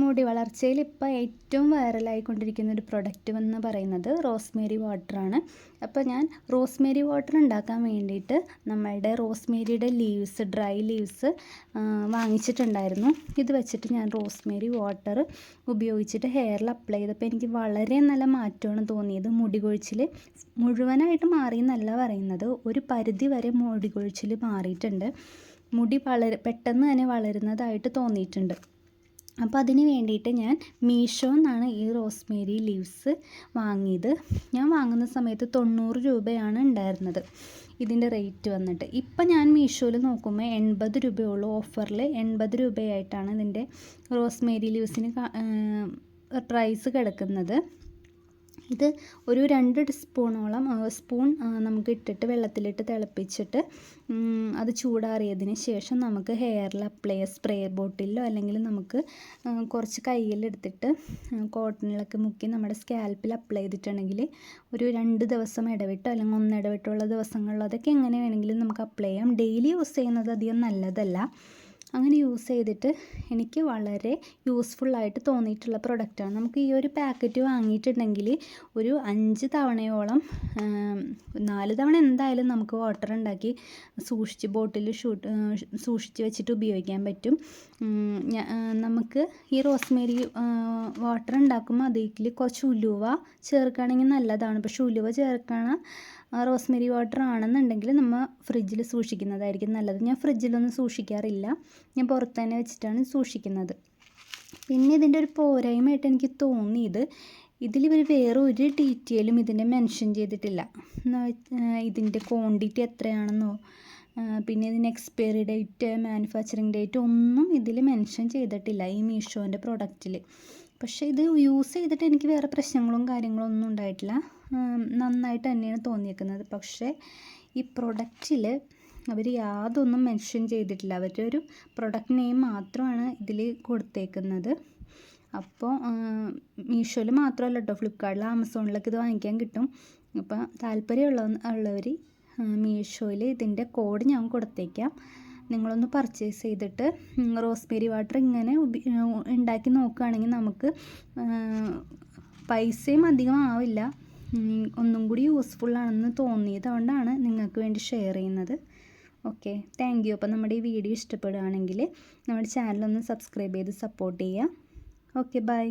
മുടി വളർച്ചയിൽ ഇപ്പോൾ ഏറ്റവും വൈറലായിക്കൊണ്ടിരിക്കുന്ന ഒരു പ്രൊഡക്റ്റ് എന്ന് പറയുന്നത് റോസ്മേരി വാട്ടറാണ്. അപ്പോൾ ഞാൻ റോസ്മേരി വാട്ടർ ഉണ്ടാക്കാൻ വേണ്ടിയിട്ട് നമ്മളുടെ റോസ്മേരിയുടെ ലീവ്സ്, ഡ്രൈ ലീവ്സ് വാങ്ങിച്ചിട്ടുണ്ടായിരുന്നു. ഇത് വെച്ചിട്ട് ഞാൻ റോസ്മേരി വാട്ടർ ഉപയോഗിച്ചിട്ട് ഹെയറിൽ അപ്ലൈ ചെയ്തപ്പോൾ എനിക്ക് വളരെ നല്ല മാറ്റമാണ് തോന്നിയത്. മുടി കൊഴിച്ചിൽ മുഴുവനായിട്ട് മാറി എന്നല്ല പറയുന്നത്, ഒരു പരിധി വരെ മുടി കൊഴിച്ചിൽ മാറിയിട്ടുണ്ട്. മുടി പെട്ടെന്ന് തന്നെ വളരുന്നതായിട്ട് തോന്നിയിട്ടുണ്ട്. അപ്പോൾ അതിന് വേണ്ടിയിട്ട് ഞാൻ മീഷോ എന്നാണ് ഈ റോസ്മേരി ലീവ്സ് വാങ്ങിയത്. ഞാൻ വാങ്ങുന്ന സമയത്ത് 90 രൂപയാണ് ഉണ്ടായിരുന്നത് ഇതിൻ്റെ റേറ്റ് വന്നിട്ട്. ഇപ്പം ഞാൻ മീഷോയിൽ നോക്കുമ്പോൾ 80 രൂപയുള്ളൂ. ഓഫറിൽ 80 രൂപയായിട്ടാണ് ഇതിൻ്റെ റോസ്മേരി ലീവ്സിന് പ്രൈസ് കിടക്കുന്നത്. ഇത് ഒരു 2 സ്പൂണോളം നമുക്ക് ഇട്ടിട്ട് വെള്ളത്തിലിട്ട് തിളപ്പിച്ചിട്ട് അത് ചൂടാറിയതിന് ശേഷം നമുക്ക് ഹെയറിൽ അപ്ലൈ ചെയ്യാം. സ്പ്രേ ബോട്ടിലോ അല്ലെങ്കിൽ നമുക്ക് കുറച്ച് കയ്യിലെടുത്തിട്ട് കോട്ടണിലൊക്കെ മുക്കി നമ്മുടെ സ്കാൽപ്പിൽ അപ്ലൈ ചെയ്തിട്ടുണ്ടെങ്കിൽ ഒരു 2 ദിവസം ഇടവിട്ടോ അല്ലെങ്കിൽ 1 ഇടവിട്ടുള്ള ദിവസങ്ങളിലോ അതൊക്കെ എങ്ങനെ വേണമെങ്കിലും നമുക്ക് അപ്ലൈ ചെയ്യാം. ഡെയിലി യൂസ് ചെയ്യുന്നത് അധികം നല്ലതല്ല. അങ്ങനെ യൂസ് ചെയ്തിട്ട് എനിക്ക് വളരെ യൂസ്ഫുള്ളായിട്ട് തോന്നിയിട്ടുള്ള പ്രൊഡക്റ്റാണ്. നമുക്ക് ഈ ഒരു പാക്കറ്റ് വാങ്ങിയിട്ടുണ്ടെങ്കിൽ ഒരു 5 തവണയോളം 4 തവണ എന്തായാലും നമുക്ക് വാട്ടർ ഉണ്ടാക്കി സൂക്ഷിച്ച് ബോട്ടിൽ സൂക്ഷിച്ച് വെച്ചിട്ട് ഉപയോഗിക്കാൻ പറ്റും. നമുക്ക് ഈ റോസ്മേരി വാട്ടർ ഉണ്ടാക്കുമ്പോൾ അതിൽ കുറച്ച് ഉലുവ ചേർക്കുകയാണെങ്കിൽ നല്ലതാണ്. പക്ഷേ ഉലുവ ചേർക്കണ റോസ്മേരി വാട്ടർ ആണെന്നുണ്ടെങ്കിൽ നമ്മൾ ഫ്രിഡ്ജിൽ സൂക്ഷിക്കുന്നതായിരിക്കും നല്ലത്. ഞാൻ ഫ്രിഡ്ജിലൊന്നും സൂക്ഷിക്കാറില്ല, ഞാൻ പുറത്ത് തന്നെ വെച്ചിട്ടാണ് സൂക്ഷിക്കുന്നത്. പിന്നെ ഇതിൻ്റെ ഒരു പോരായ്മയായിട്ട് എനിക്ക് തോന്നിയത്, ഇതിലിവർ വേറെ ഒരു ഡീറ്റെയിലും ഇതിൻ്റെ മെൻഷൻ ചെയ്തിട്ടില്ല. ഇതിൻ്റെ ക്വാണ്ടിറ്റി എത്രയാണെന്നോ പിന്നെ ഇതിന് എക്സ്പയറി ഡേറ്റ്, മാനുഫാക്ചറിങ് ഡേറ്റ് ഒന്നും ഇതിൽ മെൻഷൻ ചെയ്തിട്ടില്ല ഈ മീഷോൻ്റെ പ്രൊഡക്റ്റിൽ. പക്ഷേ ഇത് യൂസ് ചെയ്തിട്ട് എനിക്ക് വേറെ പ്രശ്നങ്ങളും കാര്യങ്ങളും ഒന്നും ഉണ്ടായിട്ടില്ല. നന്നായിട്ട് തന്നെയാണ് തോന്നിയേക്കുന്നത്. പക്ഷേ ഈ പ്രൊഡക്റ്റിൽ അവർ യാതൊന്നും മെൻഷൻ ചെയ്തിട്ടില്ല. അവരുടെ ഒരു പ്രൊഡക്റ്റ് നെയിം മാത്രമാണ് ഇതിൽ കൊടുത്തേക്കുന്നത്. അപ്പോൾ മീഷോയിൽ മാത്രമല്ല കേട്ടോ, ഫ്ലിപ്കാർട്ടിൽ, ആമസോണിലൊക്കെ ഇത് വാങ്ങിക്കാൻ കിട്ടും. അപ്പോൾ താല്പര്യമുള്ളവർ മീഷോയിൽ ഇതിൻ്റെ കോഡ് ഞാൻ കൊടുത്തേക്കാം. നിങ്ങളൊന്ന് പർച്ചേസ് ചെയ്തിട്ട് റോസ്മേരി വാട്ടർ ഇങ്ങനെ ഉണ്ടാക്കി നോക്കുകയാണെങ്കിൽ നമുക്ക് പൈസയും അധികം ആവില്ല, ഒന്നും കൂടി യൂസ്ഫുള്ളാണെന്ന് തോന്നിയത് കൊണ്ടാണ് നിങ്ങൾക്ക് വേണ്ടി ഷെയർ ചെയ്യുന്നത്. Okay, thank you. അപ്പോൾ നമ്മുടെ ഈ വീഡിയോ ഇഷ്ടപ്പെടുകയാണെങ്കിൽ നമ്മുടെ ചാനലൊന്ന് സബ്സ്ക്രൈബ് ചെയ്ത് സപ്പോർട്ട് ചെയ്യുക. Okay, by.